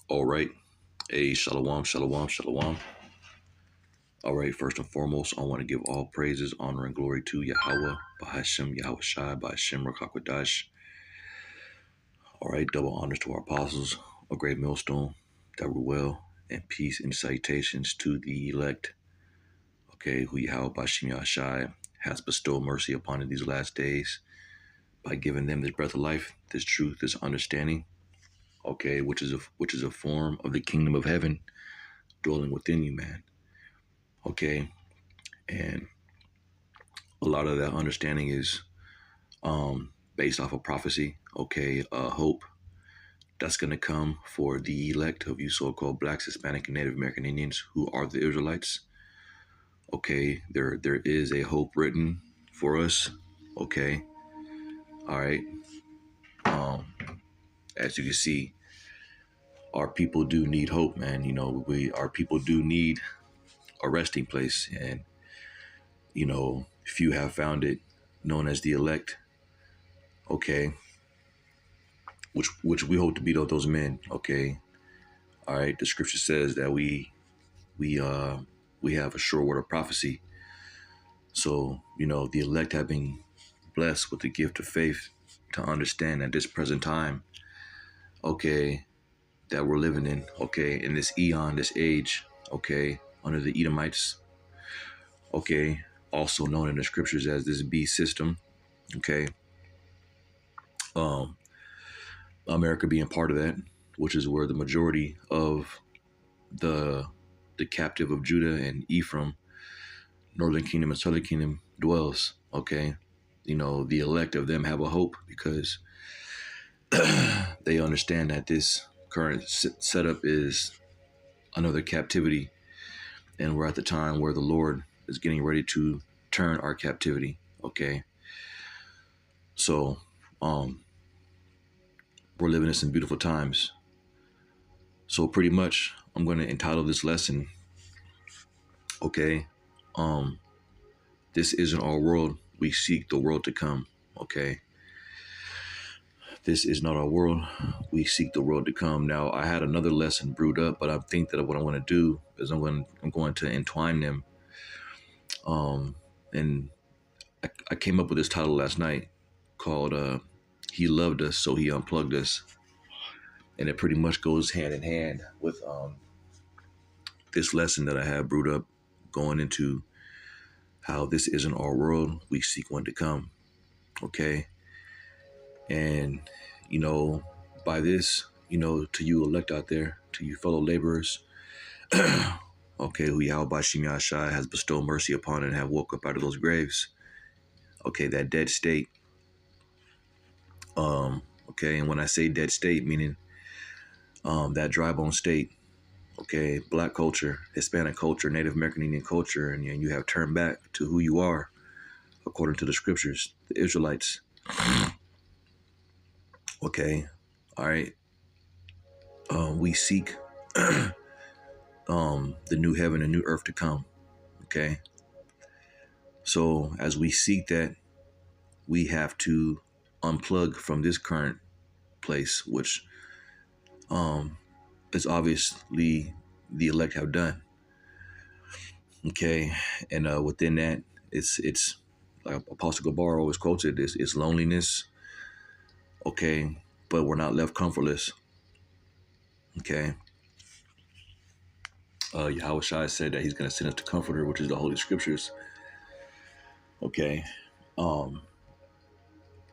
All right. Hey, shalom, shalom, shalom. All right. First and foremost, I want to give all praises, honor, and glory to Yahweh, Bahashem, Yahweh Shai, Bahashem, Rakakwadash. All right. Double honors to our apostles, a great millstone, that were well, and peace and salutations to the elect. Okay. Who Yahweh, Bahashem, Yahweh Shai has bestowed mercy upon in these last days by giving them this breath of life, this truth, this understanding. Okay. Which is a form of the kingdom of heaven dwelling within you, man. Okay, and a lot of that understanding is based off of prophecy. Okay, hope that's going to come for the elect of you so-called blacks, Hispanic, and Native American Indians who are the Israelites. Okay, there is a hope written for us. Okay, all right. As you can see, our people do need hope, man. You know, our people do need a resting place, and you know, few have found it, known as the elect. Okay, which we hope to be those men. Okay, all right. The scripture says that we have a sure word of prophecy. So you know, the elect have been blessed with the gift of faith to understand at this present time, okay, that we're living in, okay, in this eon, this age, okay, under the Edomites, okay, also known in the scriptures as this beast system, okay. America being part of that, which is where the majority of the captive of Judah and Ephraim, Northern Kingdom and Southern Kingdom dwells. Okay, you know, the elect of them have a hope because they understand that this current setup is another captivity, and we're at the time where the Lord is getting ready to turn our captivity. Okay, so we're living in some beautiful times. So pretty much I'm going to entitle this lesson, okay, this isn't our world, we seek the world to come. Okay, this is not our world, we seek the world to come. Now, I had another lesson brewed up, but I think that what I want to do is I'm going to entwine them. And I came up with this title last night called He Loved Us, So He Unplugged Us. And it pretty much goes hand in hand with this lesson that I have brewed up, going into how this isn't our world, we seek one to come. Okay. And, you know, by this, you know, to you elect out there, to you fellow laborers, okay, who Yahweh Bashim Yahshai has bestowed mercy upon and have woke up out of those graves. Okay, that dead state. Okay, and when I say dead state, meaning that dry bone state, okay, black culture, Hispanic culture, Native American Indian culture, and you have turned back to who you are according to the scriptures, the Israelites. Okay, all right. We seek the new heaven and new earth to come. Okay, so as we seek that, we have to unplug from this current place, which is obviously the elect have done. Okay, and within that, it's like Apostle Gabar always quotes it, it's loneliness. Okay, but we're not left comfortless. Okay, Yahweh Shai said that he's going to send us the Comforter, which is the Holy Scriptures. Okay,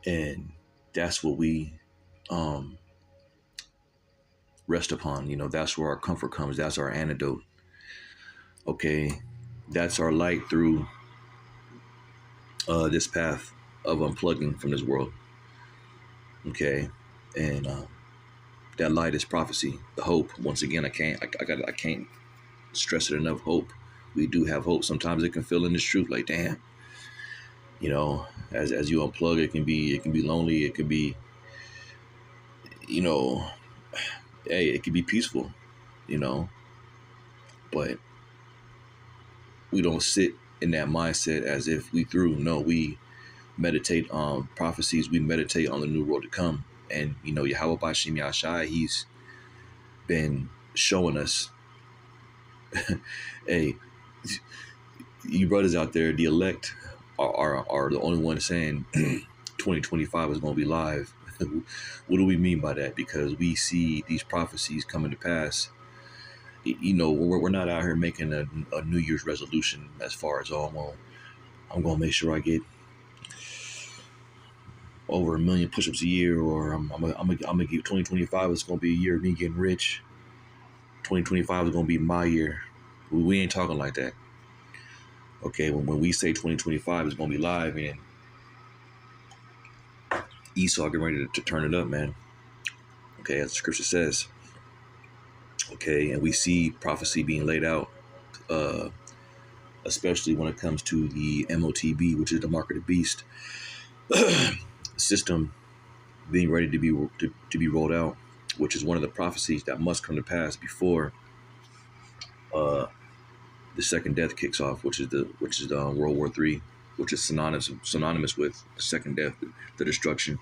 and that's what we rest upon. You know, that's where our comfort comes. That's our antidote. Okay, that's our light through this path of unplugging from this world. Okay, and that light is prophecy, the hope. Once again, I can't stress it enough. Hope. We do have hope. Sometimes it can feel in this truth like, damn, you know, as you unplug, it can be lonely. It could be, you know, hey, it could be peaceful, you know, but we don't sit in that mindset as if we through. No, we meditate on prophecies. We meditate on the new world to come. And, you know, Yahweh Bashim Yahshai, he's been showing us, hey, you brothers out there, the elect are the only ones saying 2025 is going to be live. What do we mean by that? Because we see these prophecies coming to pass. You know, we're not out here making a New Year's resolution as far as, oh, well, I'm going to make sure I get over 1 million push-ups a year, or I'm gonna give 2025 is going to be a year of me getting rich. 2025 is going to be my year. We ain't talking like that. Okay, when we say 2025 is going to be live, and Esau getting ready to turn it up, man. Okay, as the scripture says. Okay, and we see prophecy being laid out, especially when it comes to the MOTB, which is the mark of the beast system being ready to be rolled out, which is one of the prophecies that must come to pass before the second death kicks off, which is World War III, which is synonymous with the second death, the destruction.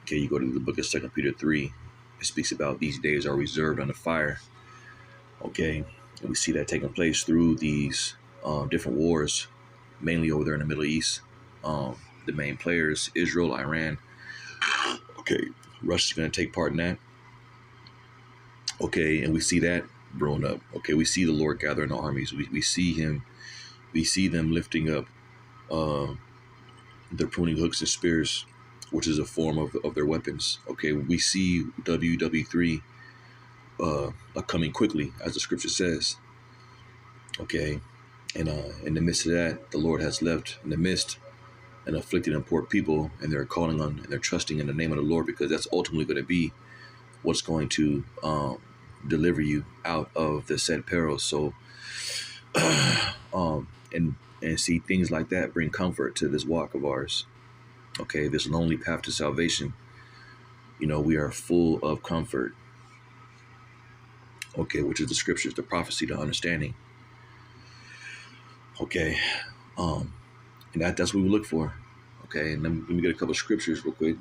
Okay, you go to the book of 2 Peter 3. It speaks about these days are reserved unto fire. Okay, and we see that taking place through these different wars, mainly over there in the Middle East. The main players, Israel, Iran. Okay, Russia's going to take part in that. Okay, and we see that brewing up. Okay, we see the Lord gathering the armies. We see him. We see them lifting up their pruning hooks and spears, which is a form of their weapons. Okay, we see WW3 coming quickly, as the scripture says. Okay, and in the midst of that, the Lord has left in the midst an afflicted and poor people, and they're calling on and they're trusting in the name of the Lord, because that's ultimately going to be what's going to deliver you out of the said perils. So, and see, things like that bring comfort to this walk of ours. Okay, this lonely path to salvation. You know, we are full of comfort. Okay, which is the scriptures, the prophecy, the understanding. Okay, and that's what we look for. Okay, and then let me get a couple of scriptures real quick,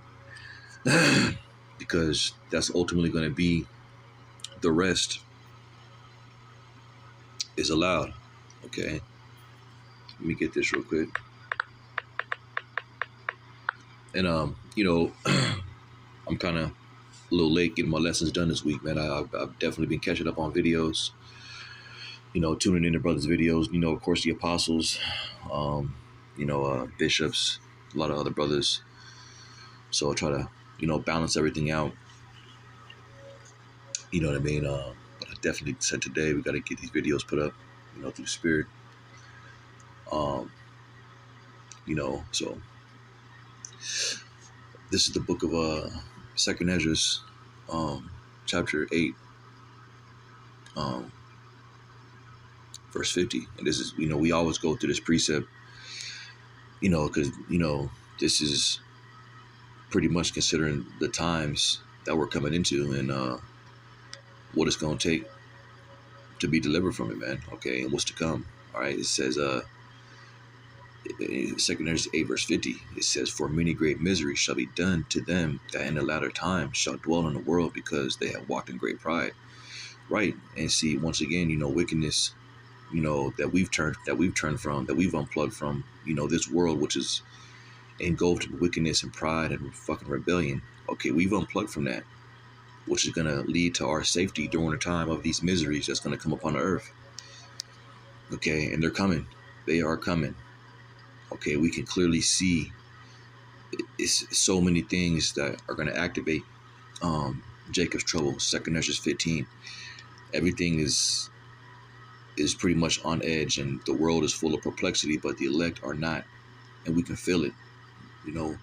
because that's ultimately going to be the rest is allowed. Okay, let me get this real quick. And you know, I'm kind of a little late getting my lessons done this week, man. I've definitely been catching up on videos. You know, tuning into brothers' videos. You know, of course, the apostles. You know, bishops, a lot of other brothers. So I try to, you know, balance everything out. You know what I mean? But I definitely said today we got to get these videos put up, you know, through the Spirit. You know, so this is the book of Second Ezra, chapter 8, verse 50. And this is, you know, we always go through this precept, you know, because, you know, this is pretty much considering the times that we're coming into, and what it's going to take to be delivered from it, man. Okay, and what's to come. All right, it says, 2 Ezra 8 verse 50, it says, for many great miseries shall be done to them that in the latter time shall dwell in the world, because they have walked in great pride. Right. And see, once again, you know, wickedness, you know, that we've turned from, that we've unplugged from, you know, this world, which is engulfed in wickedness and pride and fucking rebellion. Okay, we've unplugged from that, which is going to lead to our safety during the time of these miseries that's going to come upon the earth. Okay, and they're coming. They are coming. Okay, we can clearly see it's so many things that are going to activate Jacob's trouble. 2 Ezra 15. Everything is pretty much on edge, and the world is full of perplexity, but the elect are not, and we can feel it, you know.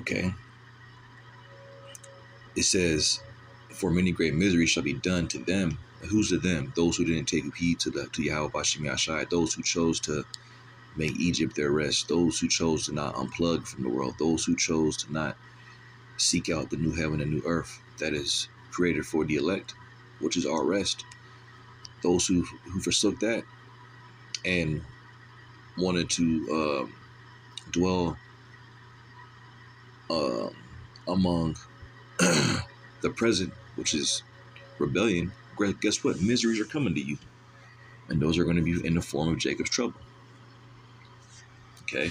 Okay, it says, for many great miseries shall be done to them. Who's to them? Those who didn't take heed to Yahweh Bashim Yashai, those who chose to make Egypt their rest, those who chose to not unplug from the world, those who chose to not seek out the new heaven and new earth that is created for the elect, which is our rest. Those who forsook that and wanted to dwell among the present which is rebellion, guess what? Miseries are coming to you. And those are going to be in the form of Jacob's trouble. Okay?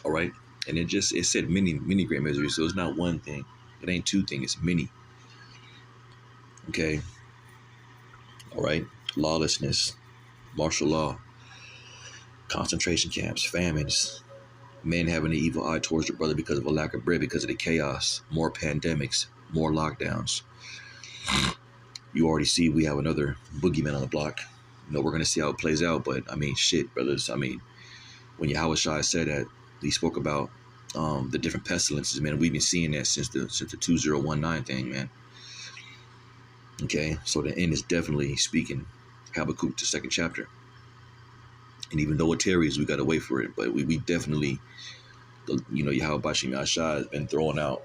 All right? And it said many great miseries. So it's not one thing. It ain't two things. It's many. Okay? All right? Lawlessness, martial law, concentration camps, famines, men having an evil eye towards their brother because of a lack of bread, because of the chaos, more pandemics, more lockdowns. You already see we have another boogeyman on the block. You know, we're going to see how it plays out. But, I mean, shit, brothers. I mean, when Yahweh Shai said that, he spoke about the different pestilences, man. We've been seeing that since the 2019 thing, man. Okay, so the end is definitely speaking. Habakkuk, the 2nd chapter. And even though it tarries, we got to wait for it. But we definitely, you know, Yahweh Bashim Yahshai has been throwing out,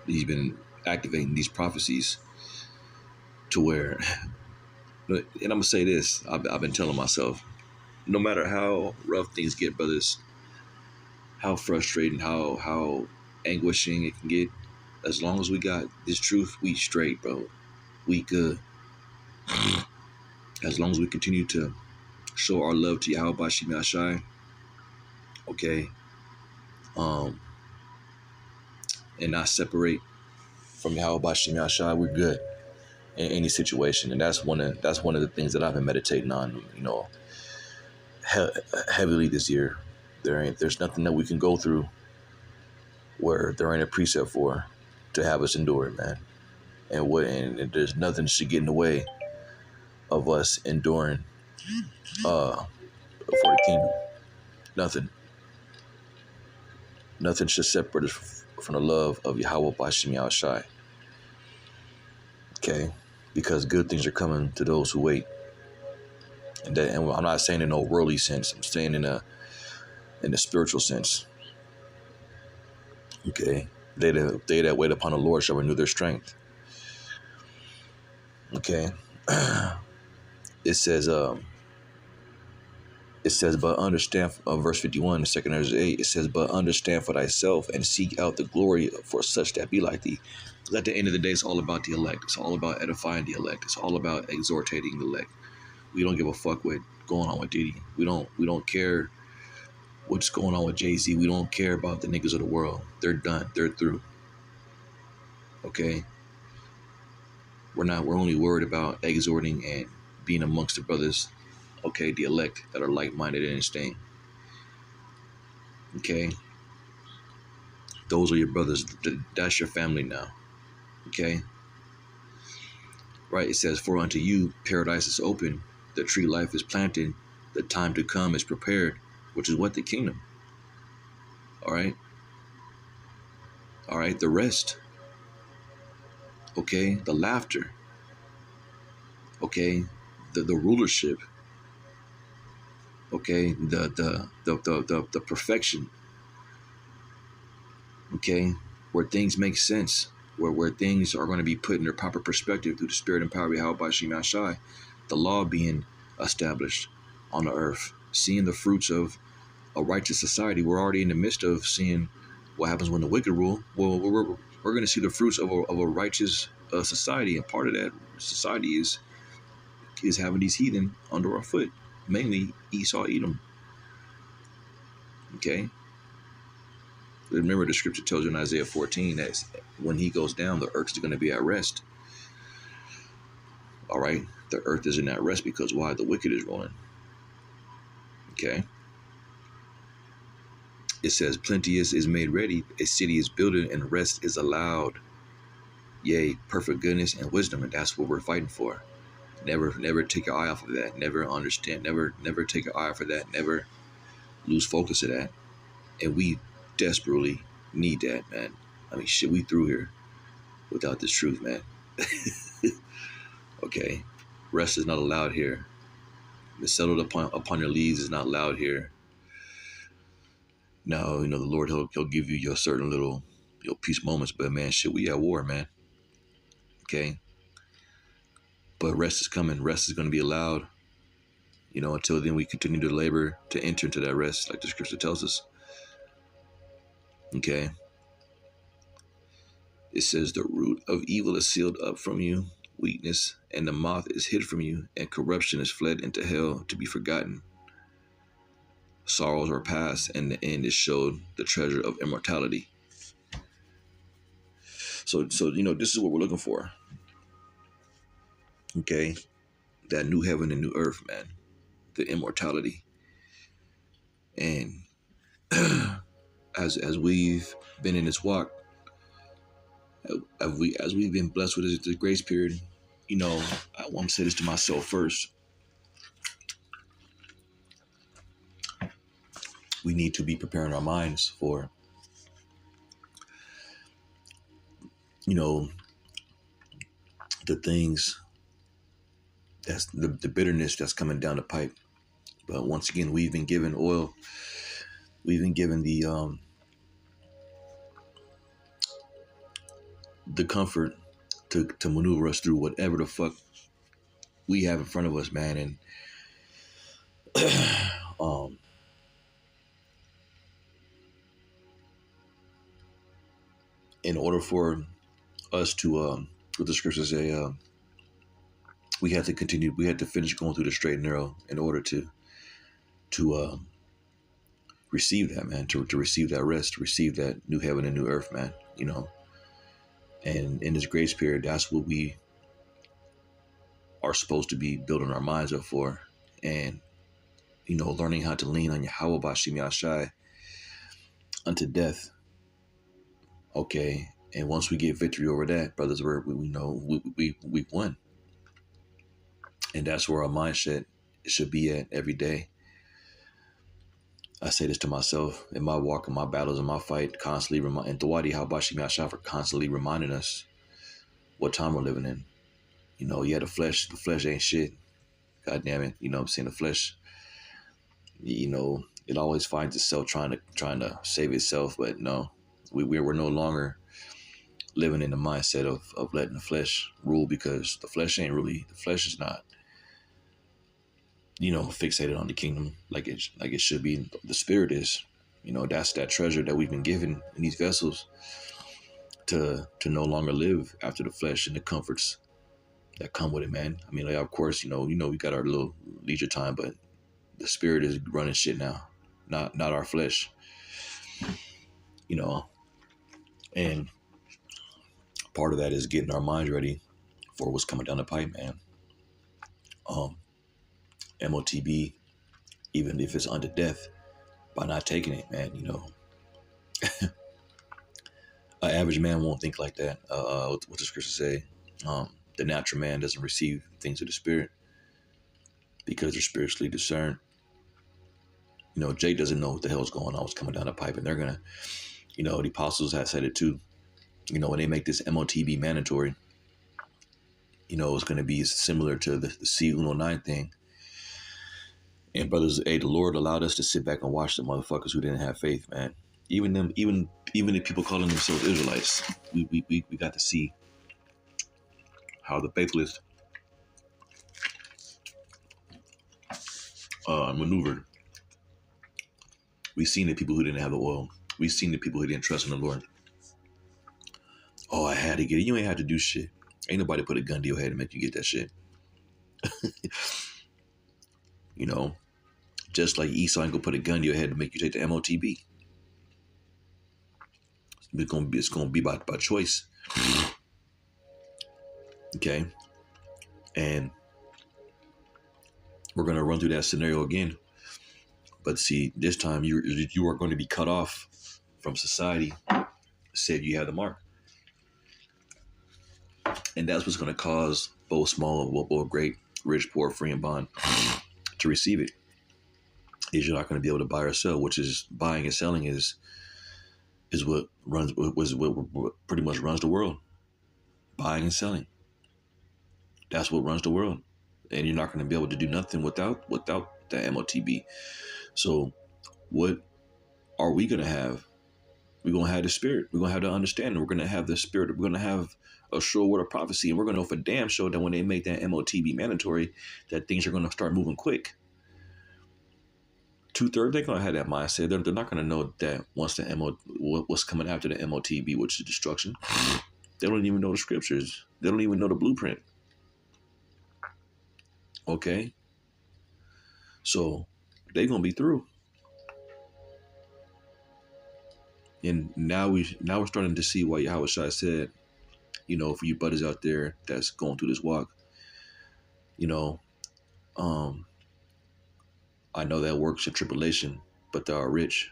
he's been activating these prophecies to where, and I'm going to say this, I've been telling myself, no matter how rough things get, brothers, how frustrating, how anguishing it can get, as long as we got this truth, we straight, bro. We good. As long as we continue to show our love to Yahweh Bashim Yahshai, okay, and not separate from Yahweh Bashim Yahshai, we're good in any situation. And that's one of the things that I've been meditating on, you know, heavily this year. There's nothing that we can go through where there ain't a precept for to have us endure it, man. And there's nothing should get in the way of us enduring for the kingdom. Nothing should separate us from the love of Yahweh Bashim Yahushai. Okay? Because good things are coming to those who wait. And I'm not saying in no worldly sense. I'm saying in a spiritual sense. Okay? They that wait upon the Lord shall renew their strength. Okay? It says, but understand, verse 51, the 2nd Ezra 8, it says, but understand for thyself and seek out the glory for such that be like thee. Because at the end of the day, it's all about the elect. It's all about edifying the elect. It's all about exhortating the elect. We don't give a fuck what's going on with Diddy. We don't care what's going on with Jay-Z. We don't care about the niggas of the world. They're done. They're through. Okay? We're only worried about exhorting and being amongst the brothers, okay, the elect that are like-minded in this thing. Okay? Those are your brothers. That's your family now. Okay? Right? It says, for unto you paradise is open, the tree life is planted, the time to come is prepared, which is what? The kingdom. All right? All right? The rest. Okay? The laughter. Okay? The rulership. Okay? The perfection. Okay? Where things make sense. Where things are going to be put in their proper perspective through the spirit and power of Yahweh Bashim Yahshai. The law being established on the earth. Seeing the fruits of a righteous society. We're already in the midst of seeing what happens when the wicked rule. Well, we're going to see the fruits of a righteous society. And part of that society is having these heathen under our foot. Mainly Esau, Edom. Okay? Remember, the scripture tells you in Isaiah 14 that when he goes down, the earth is going to be at rest. All right? The earth isn't at rest because why? The wicked is ruling. Okay? It says, plenty is made ready, a city is built, and rest is allowed. Yea, perfect goodness and wisdom, and that's what we're fighting for. Never take your eye off of that. Never understand. Never take your eye off of that. Never lose focus of that. And we desperately need that, man. I mean, shit, we through here without this truth, man. Okay, rest is not allowed here. The settled upon your leaves is not allowed here. Now, you know, the Lord, he'll give you your certain little peace moments, but man, shit, we at war, man. Okay, but rest is coming. Rest is going to be allowed. You know, until then, we continue to labor to enter into that rest, like the scripture tells us. Okay, It says the root of evil is sealed up from you, weakness, and the moth is hid from you, and corruption is fled into hell to be forgotten. Sorrows are past, and the end is showed the treasure of immortality. So this is what we're looking for. Okay, that new heaven and new earth, man, the immortality. And as we've been in this walk, as we've been blessed with this grace period, I want to say this to myself first. We need to be preparing our minds for, the things that's the bitterness that's coming down the pipe. But once again, we've been given oil. We've been given the comfort to maneuver us through whatever the fuck we have in front of us, man. And in order for us to what the scriptures say, we had to finish going through the straight and narrow in order to receive that, man, to receive that rest, to receive that new heaven and new earth, man. And in this grace period, that's what we are supposed to be building our minds up for. And learning how to lean on Yahweh Bashim Yashai unto death. Okay, and once we get victory over that, brothers, we won. And that's where our mindset should be at every day. I say this to myself in my walk, in my battles, in my fight, constantly and Thawadi Habashim Yashai for constantly reminding us what time we're living in. The flesh ain't shit. God damn it. I'm saying? The flesh, it always finds itself trying to save itself, but no, we're no longer living in the mindset of letting the flesh rule, because the flesh ain't really, the flesh is not, fixated on the kingdom like it should be. The spirit is, that's that treasure that we've been given in these vessels to no longer live after the flesh and the comforts that come with it, man. I mean, of course, we got our little leisure time, but the spirit is running shit now, not our flesh, and part of that is getting our minds ready for what's coming down the pipe, man. MOTB, even if it's unto death, by not taking it, man, an average man won't think like that. What the scriptures say, the natural man doesn't receive things of the spirit because they're spiritually discerned. Jake doesn't know what the hell's going on, what's coming down the pipe, and they're gonna, the apostles have said it too. When they make this MOTB mandatory, it's going to be similar to the C109 thing. And brothers, the Lord allowed us to sit back and watch the motherfuckers who didn't have faith, man. Even the people calling themselves Israelites, we got to see how the faithless maneuvered. We've seen the people who didn't have the oil. We've seen the people who didn't trust in the Lord. Oh, I had to get it. You ain't had to do shit. Ain't nobody put a gun to your head to make you get that shit. Just like Esau ain't gonna put a gun to your head to make you take the MOTB. It's gonna be by choice. Okay, and we're gonna run through that scenario again. But see, this time you are going to be cut off from society, save you have the mark. And that's what's going to cause both small, both great, rich, poor, free, and bond to receive it. Is you're not going to be able to buy or sell, which is buying and selling is what pretty much runs the world. Buying and selling. That's what runs the world. And you're not going to be able to do nothing without the MOTB. So what are we going to have? We're going to have the spirit. We're going to have the understanding. We're going to have the spirit. We're going to have a sure word of prophecy. And we're going to know for damn sure that when they make that MOTB mandatory, that things are going to start moving quick. 2/3, they're going to have that mindset. They're not going to know that once what's coming after the MOTB, which is destruction. They don't even know the scriptures. They don't even know the blueprint. Okay? So they're gonna be through. And now we're starting to see why Yahweh Shai said, you know, for you brothers out there that's going through this walk, you know, I know that works in tribulation, but they are rich.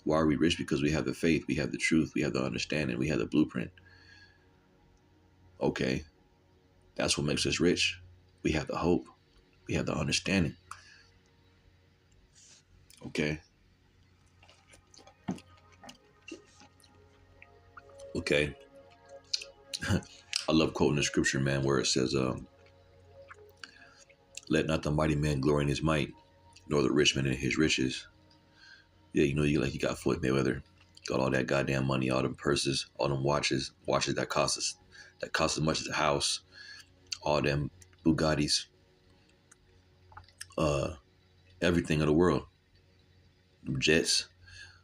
Why are we rich? Because we have the faith, we have the truth, we have the understanding, we have the blueprint. Okay, that's what makes us rich. We have the hope, we have the understanding. Okay. Okay. I love quoting the scripture, man, where it says, let not the mighty man glory in his might, nor the rich man in his riches. Yeah, you know, you got Floyd Mayweather, got all that goddamn money, all them purses, all them watches that cost as much as a house, all them Bugattis, everything in the world, jets,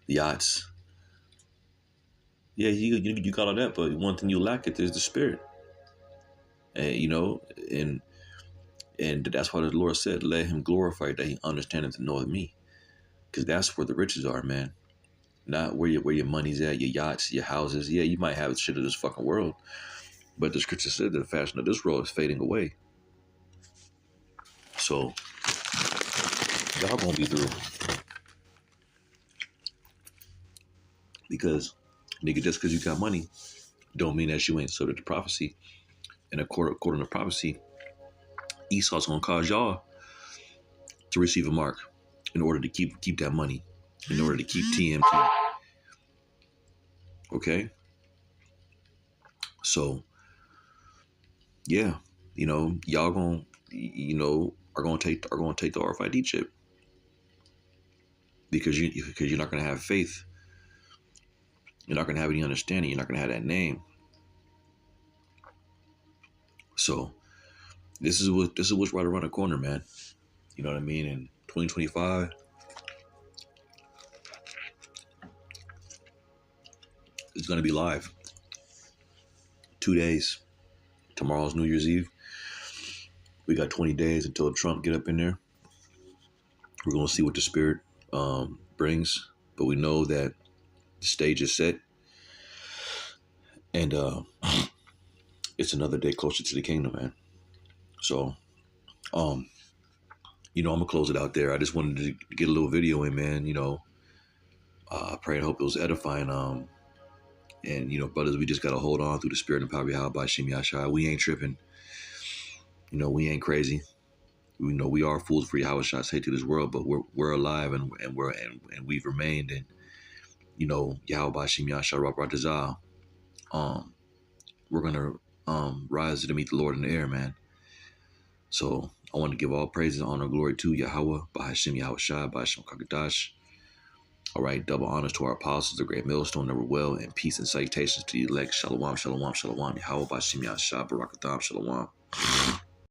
yachts. Yeah, you got all that, but one thing you lack it is the spirit. And you know, and that's why the Lord said, let him glorify that he understandeth and knoweth me. Because that's where the riches are, man. Not where your money's at, your yachts, your houses. Yeah, you might have shit of this fucking world, but the scripture said that the fashion of this world is fading away. So y'all gonna be through. Because, nigga, just because you got money don't mean that you ain't subject to prophecy. And according to prophecy, Esau's gonna cause y'all to receive a mark in order to keep that money, in order to keep TMT. Okay? So, yeah, you know, y'all gonna, you know, are gonna take the RFID chip because you're not gonna have faith. You're not gonna have any understanding. You're not gonna have that name. So, this is what's right around the corner, man. You know what I mean? In 2025, it's gonna be live. 2 days. Tomorrow's New Year's Eve. We got 20 days until Trump get up in there. We're gonna see what the spirit brings, but we know that the stage is set, and it's another day closer to the kingdom, man. So, you know, I'm gonna close it out there. I just wanted to get a little video in, man. You know, I pray and hope it was edifying. And you know, brothers, we just gotta hold on through the spirit and power of Yahweh by Shem Yashai. We ain't tripping. You know, we ain't crazy. We know we are fools for Yahweh Shai say to this world, but we're alive and we've remained. And you know, Yahweh by Shem Yashai Rabratazah. We're gonna rise to meet the Lord in the air, man. So I want to give all praises, honor, glory to Yahweh, by Hashem Yahweh Shai, by Hashem Kakadash. All right, double honors to our apostles, the great millstone, never well, and peace and salutations to the elect. Shalom, shalom, shalom. Yahweh, by Hashem Yahweh Shai, Barakatham, shalom.